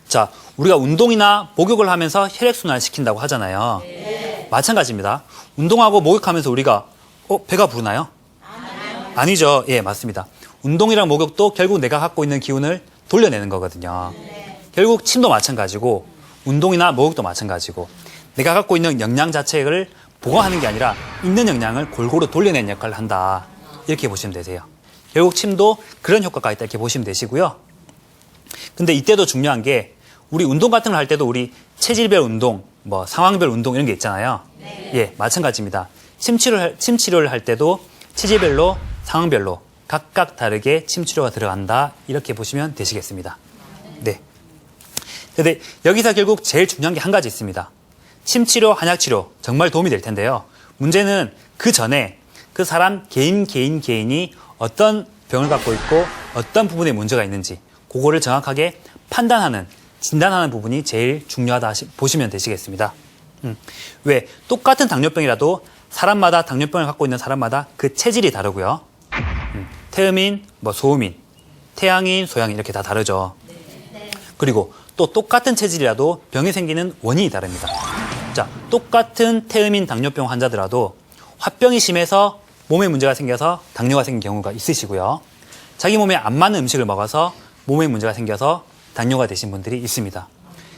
자, 우리가 운동이나 목욕을 하면서 혈액순환을 시킨다고 하잖아요. 네. 마찬가지입니다. 운동하고 목욕하면서 우리가 배가 부르나요? 아니죠. 예, 맞습니다. 운동이랑 목욕도 결국 내가 갖고 있는 기운을 돌려내는 거거든요. 결국 침도 마찬가지고 운동이나 목욕도 마찬가지고 내가 갖고 있는 영양 자체를 보강하는 게 아니라 있는 영양을 골고루 돌려내는 역할을 한다. 이렇게 보시면 되세요. 결국 침도 그런 효과가 있다 이렇게 보시면 되시고요. 근데 이때도 중요한 게 우리 운동 같은 걸 할 때도 우리 체질별 운동, 뭐 상황별 운동 이런 게 있잖아요. 예, 마찬가지입니다. 침 치료를 할 때도 체질별로 상황별로 각각 다르게 침 치료가 들어간다. 이렇게 보시면 되시겠습니다. 네. 근데 여기서 결국 제일 중요한 게 한 가지 있습니다. 침 치료, 한약 치료 정말 도움이 될 텐데요. 문제는 그 전에 그 사람 개인이 어떤 병을 갖고 있고 어떤 부분에 문제가 있는지 그거를 정확하게 판단하는, 진단하는 부분이 제일 중요하다 보시면 되시겠습니다. 왜? 똑같은 당뇨병이라도 사람마다 당뇨병을 갖고 있는 사람마다 그 체질이 다르고요. 태음인, 뭐 소음인, 태양인, 소양인 이렇게 다 다르죠. 그리고 또 똑같은 체질이라도 병이 생기는 원인이 다릅니다. 자, 똑같은 태음인 당뇨병 환자들라도 화병이 심해서 몸에 문제가 생겨서 당뇨가 생긴 경우가 있으시고요. 자기 몸에 안 맞는 음식을 먹어서 몸에 문제가 생겨서 당뇨가 되신 분들이 있습니다.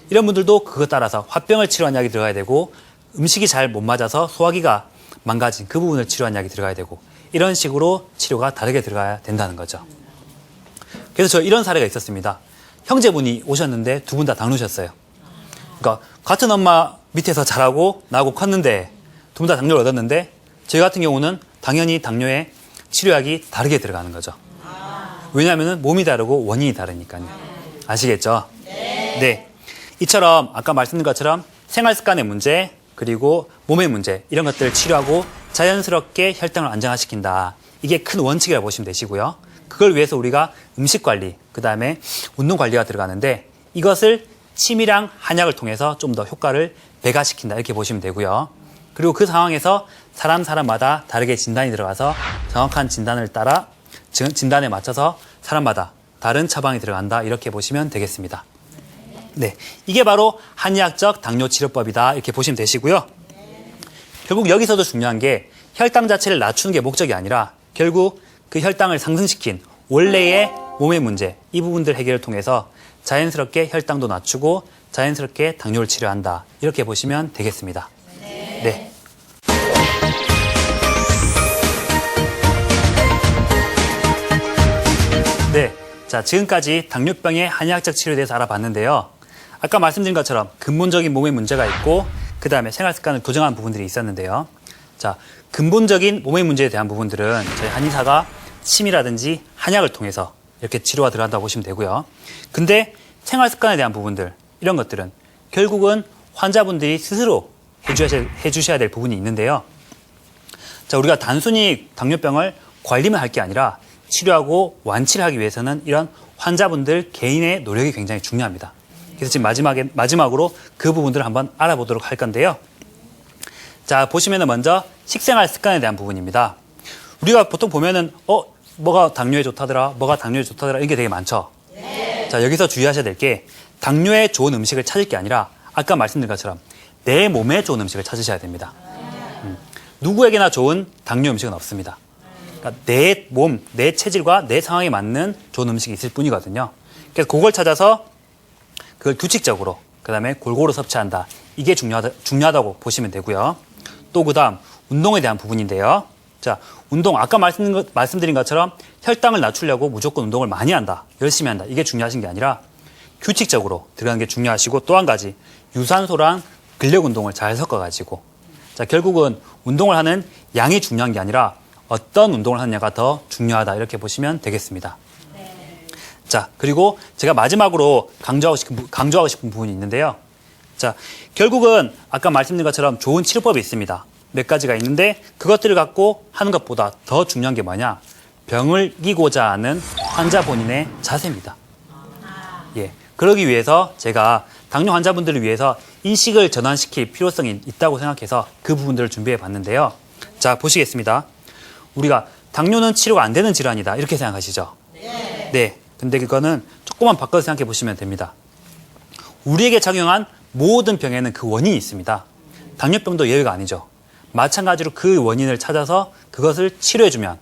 이런 분들도 그것 따라서 화병을 치료한 약이 들어가야 되고 음식이 잘 못 맞아서 소화기가 망가진 그 부분을 치료한 약이 들어가야 되고 이런 식으로 치료가 다르게 들어가야 된다는 거죠. 그래서 저 이런 사례가 있었습니다. 형제분이 오셨는데 두 분 다 당뇨셨어요. 그러니까 같은 엄마 밑에서 자라고 나하고 컸는데 두 분 다 당뇨를 얻었는데 저희 같은 경우는 당연히 당뇨에 치료약이 다르게 들어가는 거죠. 왜냐하면 몸이 다르고 원인이 다르니까요. 아시겠죠? 네. 이처럼 아까 말씀드린 것처럼 생활 습관의 문제 그리고 몸의 문제 이런 것들을 치료하고 자연스럽게 혈당을 안정화시킨다. 이게 큰 원칙이라고 보시면 되시고요. 그걸 위해서 우리가 음식 관리, 그 다음에 운동 관리가 들어가는데 이것을 치밀한 한약을 통해서 좀 더 효과를 배가시킨다 이렇게 보시면 되고요. 그리고 그 상황에서 사람마다 다르게 진단이 들어가서 정확한 진단을 따라 진단에 맞춰서 사람마다 다른 처방이 들어간다 이렇게 보시면 되겠습니다. 네, 이게 바로 한의학적 당뇨 치료법이다 이렇게 보시면 되시고요. 결국 여기서도 중요한 게 혈당 자체를 낮추는 게 목적이 아니라 결국 그 혈당을 상승시킨 원래의 몸의 문제 이 부분들 해결을 통해서 자연스럽게 혈당도 낮추고 자연스럽게 당뇨를 치료한다 이렇게 보시면 되겠습니다. 네. 네, 자 지금까지 당뇨병의 한의학적 치료에 대해서 알아봤는데요. 아까 말씀드린 것처럼 근본적인 몸의 문제가 있고 그 다음에 생활 습관을 교정한 부분들이 있었는데요. 자, 근본적인 몸의 문제에 대한 부분들은 저희 한의사가 침이라든지 한약을 통해서 이렇게 치료가 들어간다고 보시면 되고요. 근데 생활 습관에 대한 부분들 이런 것들은 결국은 환자분들이 스스로 해주셔야 될 부분이 있는데요. 자, 우리가 단순히 당뇨병을 관리만 할 게 아니라 치료하고 완치를 하기 위해서는 이런 환자분들 개인의 노력이 굉장히 중요합니다. 그래서 지금 마지막으로 그 부분들을 한번 알아보도록 할 건데요. 자, 보시면은 먼저 식생활 습관에 대한 부분입니다. 우리가 보통 보면은 뭐가 당뇨에 좋다더라, 뭐가 당뇨에 좋다더라 이게 되게 많죠. 자, 여기서 주의하셔야 될 게 당뇨에 좋은 음식을 찾을 게 아니라 아까 말씀드린 것처럼 내 몸에 좋은 음식을 찾으셔야 됩니다. 누구에게나 좋은 당뇨 음식은 없습니다. 그러니까 내 몸, 내 체질과 내 상황에 맞는 좋은 음식이 있을 뿐이거든요. 그래서 그걸 찾아서 그걸 규칙적으로 그다음에 골고루 섭취한다. 이게 중요하다고 보시면 되고요. 또 그다음 운동에 대한 부분인데요. 자, 운동 아까 말씀드린 것처럼 혈당을 낮추려고 무조건 운동을 많이 한다. 열심히 한다. 이게 중요하신 게 아니라 규칙적으로 들어가는 게 중요하시고 또 한 가지 유산소랑 근력 운동을 잘 섞어가지고 자, 결국은 운동을 하는 양이 중요한 게 아니라 어떤 운동을 하느냐가 더 중요하다. 이렇게 보시면 되겠습니다. 자, 그리고 제가 마지막으로 강조하고 싶은 부분이 있는데요. 자, 결국은 아까 말씀드린 것처럼 좋은 치료법이 있습니다. 몇 가지가 있는데 그것들을 갖고 하는 것보다 더 중요한 게 뭐냐? 병을 이기고자 하는 환자 본인의 자세입니다. 예, 그러기 위해서 제가 당뇨 환자분들을 위해서 인식을 전환시킬 필요성이 있다고 생각해서 그 부분들을 준비해 봤는데요. 자, 보시겠습니다. 우리가 당뇨는 치료가 안 되는 질환이다. 이렇게 생각하시죠? 네. 근데 그거는 조금만 바꿔서 생각해 보시면 됩니다. 우리에게 작용한 모든 병에는 그 원인이 있습니다. 당뇨병도 예외가 아니죠. 마찬가지로 그 원인을 찾아서 그것을 치료해주면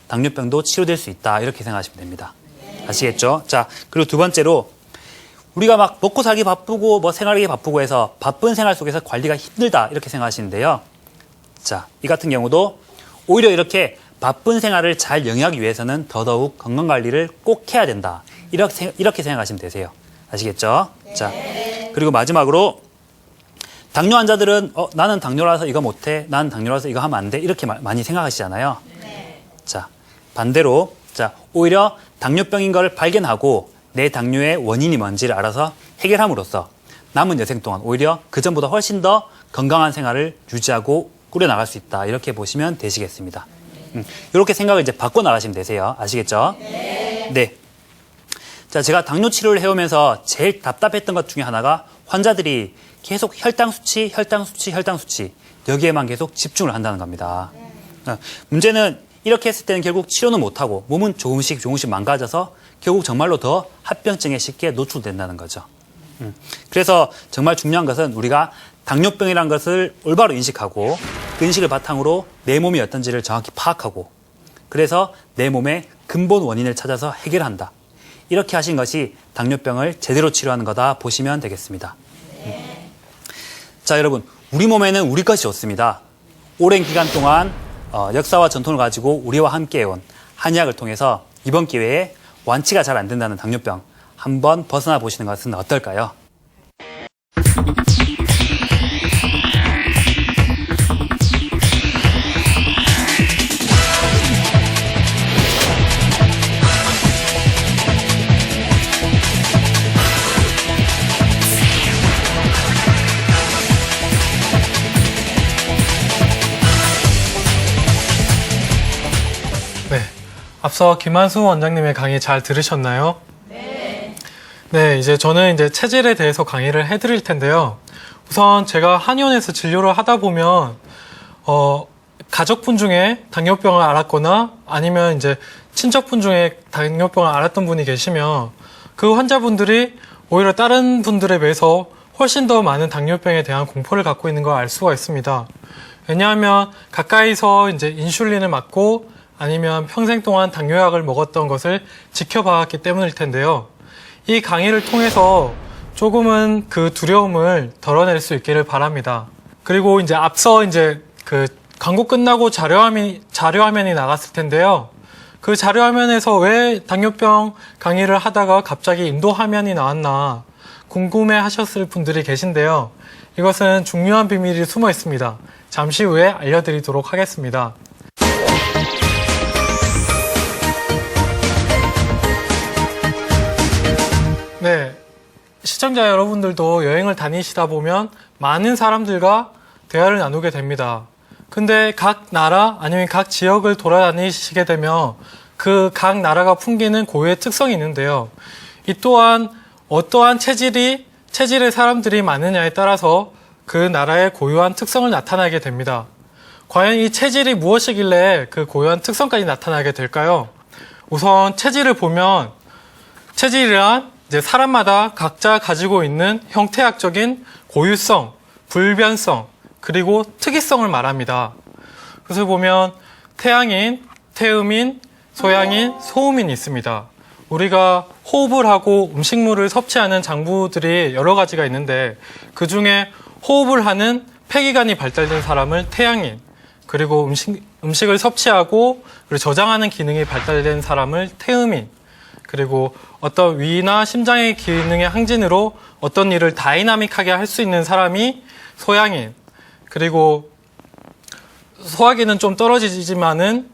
당뇨병도 치료될 수 있다. 이렇게 생각하시면 됩니다. 아시겠죠? 자, 그리고 두 번째로 우리가 막 먹고 살기 바쁘고 뭐 생활하기 바쁘고 해서 바쁜 생활 속에서 관리가 힘들다. 이렇게 생각하시는데요. 자, 이 같은 경우도 오히려 이렇게 바쁜 생활을 잘 영위하기 위해서는 더더욱 건강관리를 꼭 해야 된다. 이렇게 생각하시면 되세요. 아시겠죠? 자, 그리고 마지막으로 당뇨 환자들은 나는 당뇨라서 이거 못해. 나는 당뇨라서 이거 하면 안 돼. 이렇게 많이 생각하시잖아요. 자, 반대로 자, 오히려 당뇨병인 걸 발견하고 내 당뇨의 원인이 뭔지를 알아서 해결함으로써 남은 여생 동안 오히려 그전보다 훨씬 더 건강한 생활을 유지하고 꾸려나갈 수 있다. 이렇게 보시면 되시겠습니다. 이렇게 생각을 이제 바꿔 나가시면 되세요. 아시겠죠? 네. 자, 제가 당뇨 치료를 해오면서 제일 답답했던 것 중에 하나가 환자들이 계속 혈당 수치 여기에만 계속 집중을 한다는 겁니다. 문제는 이렇게 했을 때는 결국 치료는 못하고 몸은 조금씩 망가져서 결국 정말로 더 합병증에 쉽게 노출된다는 거죠. 그래서 정말 중요한 것은 우리가 당뇨병이라는 것을 올바로 인식하고 그 인식을 바탕으로 내 몸이 어떤지를 정확히 파악하고 그래서 내 몸의 근본 원인을 찾아서 해결한다. 이렇게 하신 것이 당뇨병을 제대로 치료하는 거다 보시면 되겠습니다. 자, 여러분, 우리 몸에는 우리 것이 없습니다. 오랜 기간 동안 역사와 전통을 가지고 우리와 함께해온 한의학을 통해서 이번 기회에 완치가 잘 안 된다는 당뇨병 한번 벗어나 보시는 것은 어떨까요? 네, 앞서 김한수 원장님의 강의 잘 들으셨나요? 네. 네, 이제 저는 체질에 대해서 강의를 해드릴 텐데요. 우선 제가 한의원에서 진료를 하다 보면 가족분 중에 당뇨병을 앓았거나 아니면 친척분 중에 당뇨병을 앓았던 분이 계시면 그 환자분들이 오히려 다른 분들에 비해서 훨씬 더 많은 당뇨병에 대한 공포를 갖고 있는 걸 알 수가 있습니다. 왜냐하면 가까이서 인슐린을 맞고 아니면 평생 동안 당뇨약을 먹었던 것을 지켜봤기 때문일 텐데요. 이 강의를 통해서 조금은 그 두려움을 덜어낼 수 있기를 바랍니다. 그리고 앞서 그 광고 끝나고 자료화면이 나갔을 텐데요. 그 자료화면에서 왜 당뇨병 강의를 하다가 갑자기 인도 화면이 나왔나 궁금해 하셨을 분들이 계신데요. 이것은 중요한 비밀이 숨어 있습니다. 잠시 후에 알려드리도록 하겠습니다. 네, 시청자 여러분들도 여행을 다니시다 보면 많은 사람들과 대화를 나누게 됩니다. 근데 각 나라 아니면 각 지역을 돌아다니시게 되면 그 각 나라가 풍기는 고유의 특성이 있는데요. 이 또한 어떠한 체질의 사람들이 많으냐에 따라서 그 나라의 고유한 특성을 나타나게 됩니다. 과연 이 체질이 무엇이길래 그 고유한 특성까지 나타나게 될까요? 우선 체질을 보면 체질이란 사람마다 각자 가지고 있는 형태학적인 고유성, 불변성, 그리고 특이성을 말합니다. 그래서 보면 태양인, 태음인, 소양인, 소음인이 있습니다. 우리가 호흡을 하고 음식물을 섭취하는 장부들이 여러 가지가 있는데 그 중에 호흡을 하는 폐기관이 발달된 사람을 태양인, 그리고 음식을 섭취하고 그리고 저장하는 기능이 발달된 사람을 태음인, 그리고 어떤 위나 심장의 기능의 항진으로 어떤 일을 다이나믹하게 할 수 있는 사람이 소양인, 그리고 소화기는 좀 떨어지지만은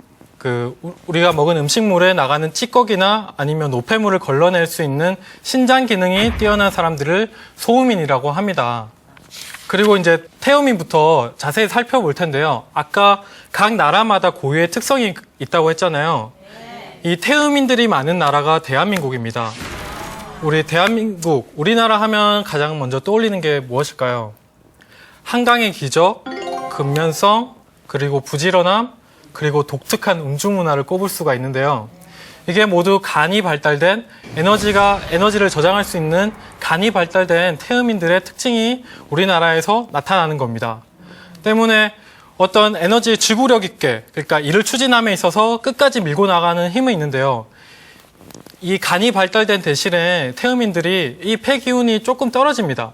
우리가 먹은 음식물에 나가는 찌꺼기나 아니면 노폐물을 걸러낼 수 있는 신장 기능이 뛰어난 사람들을 소음인이라고 합니다. 그리고 태음인부터 자세히 살펴볼 텐데요. 아까 각 나라마다 고유의 특성이 있다고 했잖아요. 이 태음인들이 많은 나라가 대한민국입니다. 우리나라 하면 가장 먼저 떠올리는 게 무엇일까요? 한강의 기적, 근면성, 그리고 부지런함, 그리고 독특한 음주 문화를 꼽을 수가 있는데요. 이게 모두 간이 발달된 에너지를 저장할 수 있는 간이 발달된 태음인들의 특징이 우리나라에서 나타나는 겁니다. 때문에 어떤 에너지 지구력 있게, 그러니까 일을 추진함에 있어서 끝까지 밀고 나가는 힘이 있는데요. 이 간이 발달된 대신에 태음인들이 이 폐기운이 조금 떨어집니다.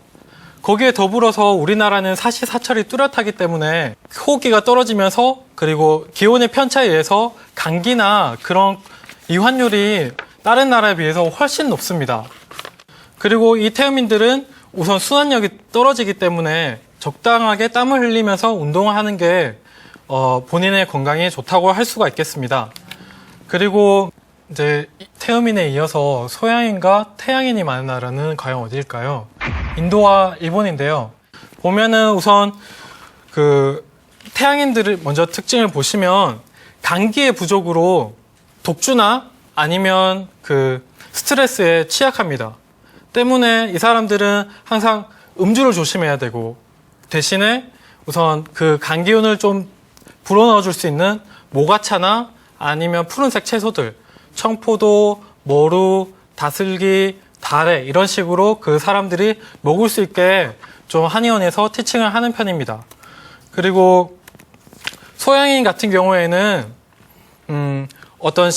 거기에 더불어서 우리나라는 사시사철이 뚜렷하기 때문에 호흡기가 떨어지면서 그리고 기온의 편차에 의해서 감기나 그런 이환율이 다른 나라에 비해서 훨씬 높습니다. 그리고 이 태음인들은 우선 순환력이 떨어지기 때문에 적당하게 땀을 흘리면서 운동을 하는 게 본인의 건강에 좋다고 할 수가 있겠습니다. 그리고 태음인에 이어서 소양인과 태양인이 많은 나라는 과연 어디일까요? 인도와 일본인데요. 보면은 우선 태양인들을 먼저 특징을 보시면 감기의 부족으로 독주나 아니면 스트레스에 취약합니다. 때문에 이 사람들은 항상 음주를 조심해야 되고 대신에 우선 그 감기운을 좀 불어넣어 줄 수 있는 모가차나 아니면 푸른색 채소들, 청포도, 머루, 다슬기, 다래 이런 식으로 그 사람들이 먹을 수 있게 좀 한의원에서 티칭을 하는 편입니다. 그리고 소양인 같은 경우에는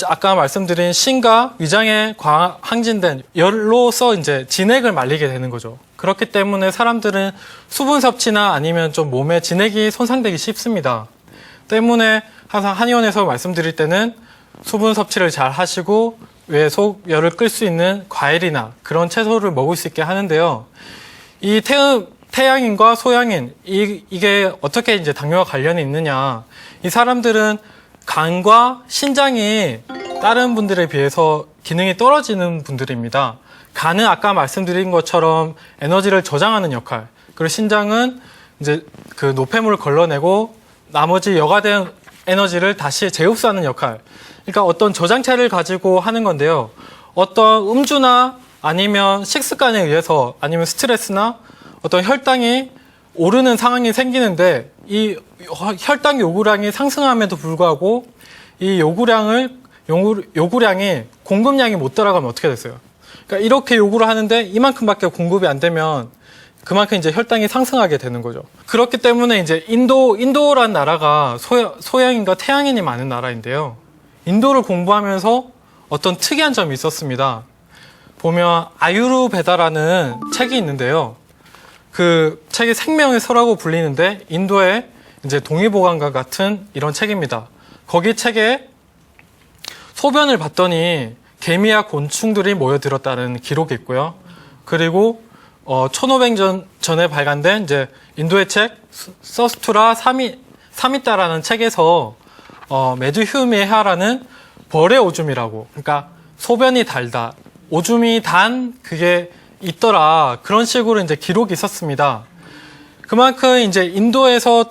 아까 말씀드린 신과 위장에 항진된 열로서 진액을 말리게 되는 거죠. 그렇기 때문에 사람들은 수분 섭취나 아니면 좀 몸에 진액이 손상되기 쉽습니다. 때문에 항상 한의원에서 말씀드릴 때는 수분 섭취를 잘 하시고 속열을 끌 수 있는 과일이나 그런 채소를 먹을 수 있게 하는데요. 이 태양인과 소양인 이게 어떻게 당뇨와 관련이 있느냐? 이 사람들은 간과 신장이 다른 분들에 비해서 기능이 떨어지는 분들입니다. 간은 아까 말씀드린 것처럼 에너지를 저장하는 역할, 그리고 신장은 그 노폐물을 걸러내고 나머지 여과된 에너지를 다시 재흡수하는 역할. 그러니까 어떤 저장체를 가지고 하는 건데요. 어떤 음주나 아니면 식습관에 의해서 아니면 스트레스나 어떤 혈당이 오르는 상황이 생기는데 이 혈당 요구량이 상승함에도 불구하고 이 요구량이 공급량이 못 따라가면 어떻게 됐어요? 그러니까 이렇게 요구를 하는데 이만큼밖에 공급이 안 되면 그만큼 이제 혈당이 상승하게 되는 거죠. 그렇기 때문에 이제 인도란 나라가 소양인과 태양인이 많은 나라인데요. 인도를 공부하면서 어떤 특이한 점이 있었습니다. 보면 아유르베다라는 책이 있는데요. 그 책이 생명의 서라고 불리는데 인도의 이제 동의보감과 같은 이런 책입니다. 거기 책에 소변을 봤더니 개미와 곤충들이 모여들었다는 기록이 있고요. 그리고 1500년 전에 발간된 이제 인도의 책 서스투라 사미따라는 책에서 메두휴메하라는 벌의 오줌이라고, 그러니까 소변이 달다, 오줌이 단 그게 있더라, 그런 식으로 이제 기록이 있었습니다. 그만큼 이제 인도에서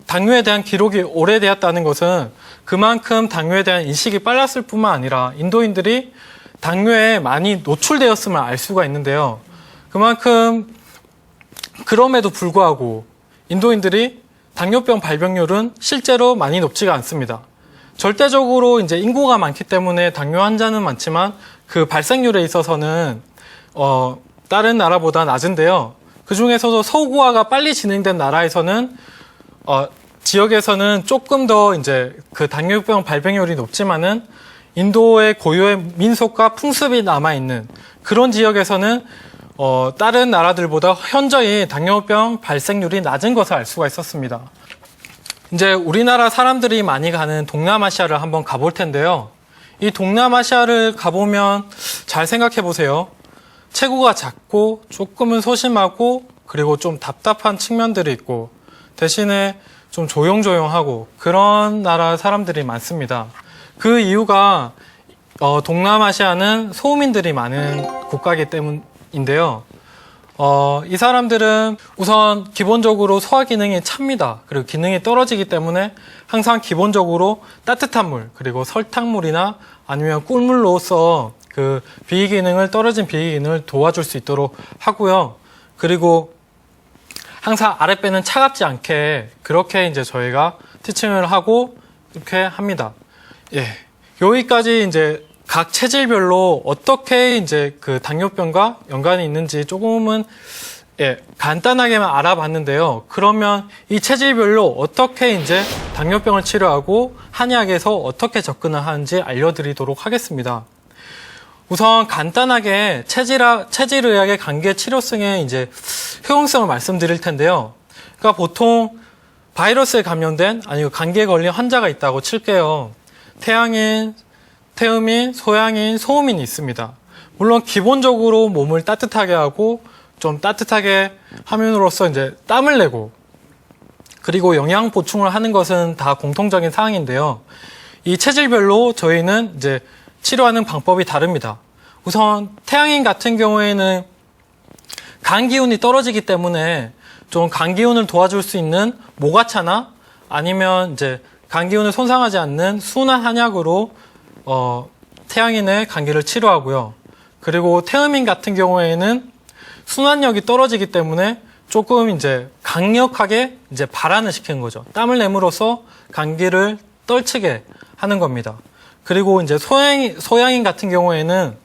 당뇨에 대한 기록이 오래되었다는 것은 그만큼 당뇨에 대한 인식이 빨랐을 뿐만 아니라 인도인들이 당뇨에 많이 노출되었음을 알 수가 있는데요. 그만큼 그럼에도 불구하고 인도인들이 당뇨병 발병률은 실제로 많이 높지가 않습니다. 절대적으로 이제 인구가 많기 때문에 당뇨 환자는 많지만 그 발생률에 있어서는 다른 나라보다 낮은데요. 그 중에서도 서구화가 빨리 진행된 나라에서는 지역에서는 조금 더 이제 그 당뇨병 발병률이 높지만은 인도의 고유의 민속과 풍습이 남아 있는 그런 지역에서는 다른 나라들보다 현저히 당뇨병 발생률이 낮은 것을 알 수가 있었습니다. 이제 우리나라 사람들이 많이 가는 동남아시아를 한번 가볼 텐데요. 이 동남아시아를 가보면 잘 생각해 보세요. 체구가 작고 조금은 소심하고 그리고 좀 답답한 측면들이 있고 대신에 좀 조용조용하고 그런 나라 사람들이 많습니다. 그 이유가 동남아시아는 소민들이 많은 국가이기 때문인데요. 이 사람들은 우선 기본적으로 소화 기능이 찹니다. 그리고 기능이 떨어지기 때문에 항상 기본적으로 따뜻한 물, 그리고 설탕물이나 아니면 꿀물로서 그 떨어진 비위 기능을 도와줄 수 있도록 하고요. 그리고 항상 아랫배는 차갑지 않게 그렇게 이제 저희가 티칭을 하고 이렇게 합니다. 예. 여기까지 이제 각 체질별로 어떻게 이제 그 당뇨병과 연관이 있는지 조금은 간단하게만 알아봤는데요. 그러면 이 체질별로 어떻게 이제 당뇨병을 치료하고 한의학에서 어떻게 접근을 하는지 알려드리도록 하겠습니다. 우선 간단하게 체질의학의 관계 치료성의 이제 효용성을 말씀드릴 텐데요. 그러니까 보통 바이러스에 감염된 아니면 감기에 걸린 환자가 있다고 칠게요. 태양인, 태음인, 소양인, 소음인이 있습니다. 물론 기본적으로 몸을 따뜻하게 하고 좀 따뜻하게 함으로써 이제 땀을 내고 그리고 영양 보충을 하는 것은 다 공통적인 사항인데요. 이 체질별로 저희는 이제 치료하는 방법이 다릅니다. 우선 태양인 같은 경우에는 간 기운이 떨어지기 때문에 좀 간 기운을 도와줄 수 있는 모가차나 아니면 이제 간 기운을 손상하지 않는 순한 한약으로 태양인의 감기를 치료하고요. 그리고 태음인 같은 경우에는 순환력이 떨어지기 때문에 조금 이제 강력하게 이제 발환을 시키는 거죠. 땀을 내므로써 감기를 떨치게 하는 겁니다. 그리고 이제 소양인 같은 경우에는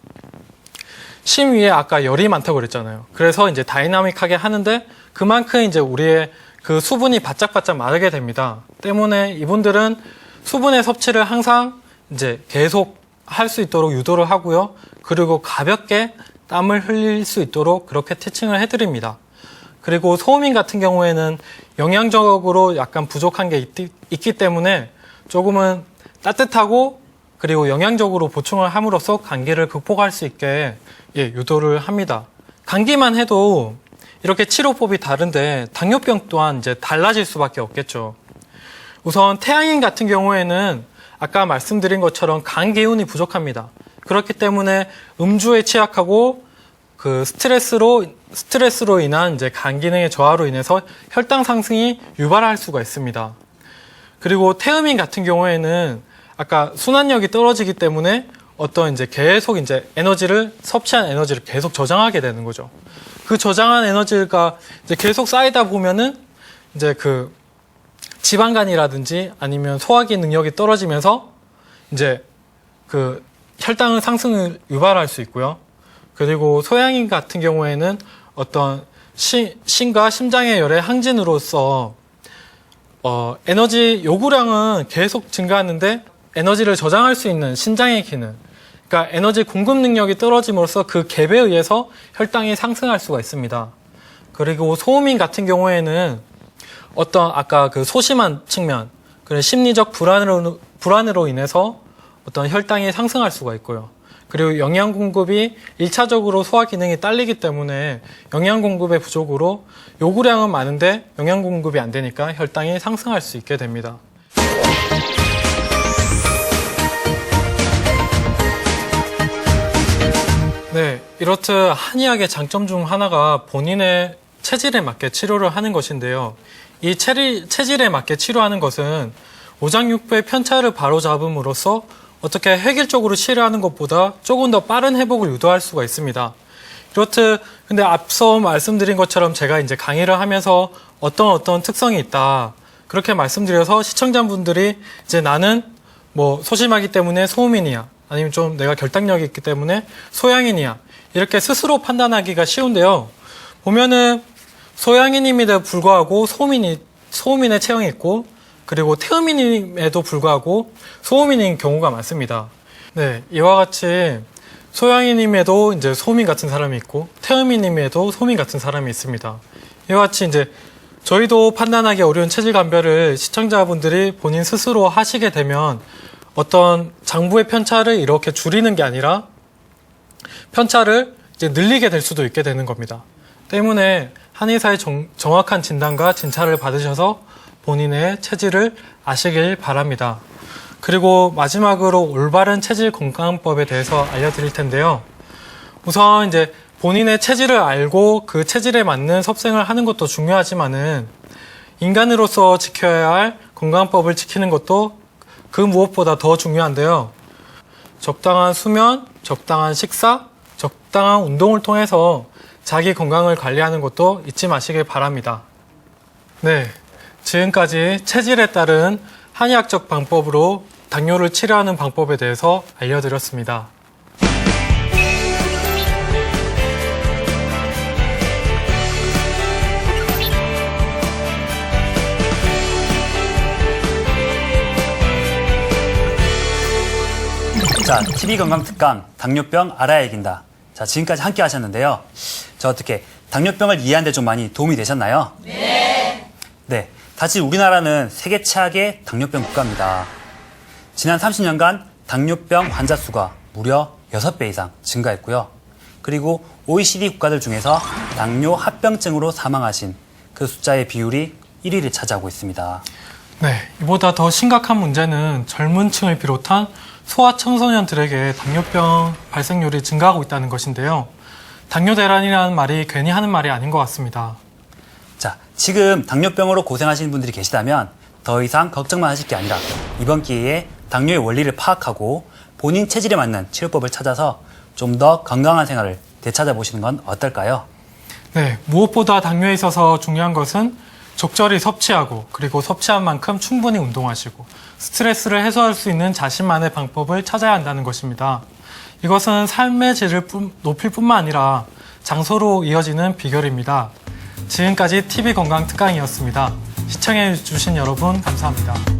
심 위에 아까 열이 많다고 그랬잖아요. 그래서 이제 다이나믹하게 하는데 그만큼 이제 우리의 그 수분이 바짝바짝 마르게 됩니다. 때문에 이분들은 수분의 섭취를 항상 이제 계속 할 수 있도록 유도를 하고요. 그리고 가볍게 땀을 흘릴 수 있도록 그렇게 티칭을 해드립니다. 그리고 소음인 같은 경우에는 영양적으로 약간 부족한 게 있기 때문에 조금은 따뜻하고 그리고 영양적으로 보충을 함으로써 감기를 극복할 수 있게 유도를 합니다. 감기만 해도 이렇게 치료법이 다른데 당뇨병 또한 이제 달라질 수밖에 없겠죠. 우선 태양인 같은 경우에는 아까 말씀드린 것처럼 간 기운이 부족합니다. 그렇기 때문에 음주에 취약하고 그 스트레스로 인한 이제 간 기능의 저하로 인해서 혈당 상승이 유발할 수가 있습니다. 그리고 태음인 같은 경우에는 아까 순환력이 떨어지기 때문에 어떤 이제 계속 이제 섭취한 에너지를 계속 저장하게 되는 거죠. 그 저장한 에너지가 이제 계속 쌓이다 보면은 이제 그 지방간이라든지 아니면 소화기 능력이 떨어지면서 이제 그 혈당 상승을 유발할 수 있고요. 그리고 소양인 같은 경우에는 어떤 심과 심장의 열의 항진으로서 에너지 요구량은 계속 증가하는데 에너지를 저장할 수 있는 신장의 기능, 그러니까 에너지 공급 능력이 떨어짐으로써 그 갭에 의해서 혈당이 상승할 수가 있습니다. 그리고 소음인 같은 경우에는 어떤 아까 그 소심한 측면, 그런 심리적 불안으로 인해서 어떤 혈당이 상승할 수가 있고요. 그리고 영양 공급이 1차적으로 소화 기능이 딸리기 때문에 영양 공급의 부족으로 요구량은 많은데 영양 공급이 안 되니까 혈당이 상승할 수 있게 됩니다. 네, 이렇듯 한의학의 장점 중 하나가 본인의 체질에 맞게 치료를 하는 것인데요. 이 체질에 맞게 치료하는 것은 오장육부의 편차를 바로잡음으로써 어떻게 획일적으로 치료하는 것보다 조금 더 빠른 회복을 유도할 수가 있습니다. 이렇듯 근데 앞서 말씀드린 것처럼 제가 이제 강의를 하면서 어떤 특성이 있다 그렇게 말씀드려서 시청자분들이 이제 나는 뭐 소심하기 때문에 소음인이야, 아니면 좀 내가 결단력이 있기 때문에 소양인이야, 이렇게 스스로 판단하기가 쉬운데요. 보면은 소양인임에도 불구하고 소음인의 체형이 있고, 그리고 태음인임에도 불구하고 소음인인 경우가 많습니다. 네, 이와 같이 소양인임에도 이제 소음인 같은 사람이 있고, 태음인임에도 소음인 같은 사람이 있습니다. 이와 같이 이제 저희도 판단하기 어려운 체질 감별을 시청자분들이 본인 스스로 하시게 되면 어떤 장부의 편차를 이렇게 줄이는 게 아니라 편차를 이제 늘리게 될 수도 있게 되는 겁니다. 때문에 한의사의 정확한 진단과 진찰을 받으셔서 본인의 체질을 아시길 바랍니다. 그리고 마지막으로 올바른 체질 건강법에 대해서 알려드릴 텐데요. 우선 이제 본인의 체질을 알고 그 체질에 맞는 섭생을 하는 것도 중요하지만은 인간으로서 지켜야 할 건강법을 지키는 것도 그 무엇보다 더 중요한데요. 적당한 수면, 적당한 식사, 적당한 운동을 통해서 자기 건강을 관리하는 것도 잊지 마시길 바랍니다. 네, 지금까지 체질에 따른 한의학적 방법으로 당뇨를 치료하는 방법에 대해서 알려드렸습니다. 자, TV 건강 특강 당뇨병 알아야 이긴다. 자, 지금까지 함께 하셨는데요. 자, 어떻게 당뇨병을 이해하는 데 좀 많이 도움이 되셨나요? 네. 네, 사실 우리나라는 세계 최악의 당뇨병 국가입니다. 지난 30년간 당뇨병 환자 수가 무려 6배 이상 증가했고요. 그리고 OECD 국가들 중에서 당뇨 합병증으로 사망하신 그 숫자의 비율이 1위를 차지하고 있습니다. 네, 이보다 더 심각한 문제는 젊은 층을 비롯한 소아청소년들에게 당뇨병 발생률이 증가하고 있다는 것인데요. 당뇨대란이라는 말이 괜히 하는 말이 아닌 것 같습니다. 자, 지금 당뇨병으로 고생하시는 분들이 계시다면 더 이상 걱정만 하실 게 아니라 이번 기회에 당뇨의 원리를 파악하고 본인 체질에 맞는 치료법을 찾아서 좀 더 건강한 생활을 되찾아보시는 건 어떨까요? 네, 무엇보다 당뇨에 있어서 중요한 것은 적절히 섭취하고, 그리고 섭취한 만큼 충분히 운동하시고 스트레스를 해소할 수 있는 자신만의 방법을 찾아야 한다는 것입니다. 이것은 삶의 질을 높일 뿐만 아니라 장소로 이어지는 비결입니다. 지금까지 TV 건강 특강이었습니다. 시청해주신 여러분 감사합니다.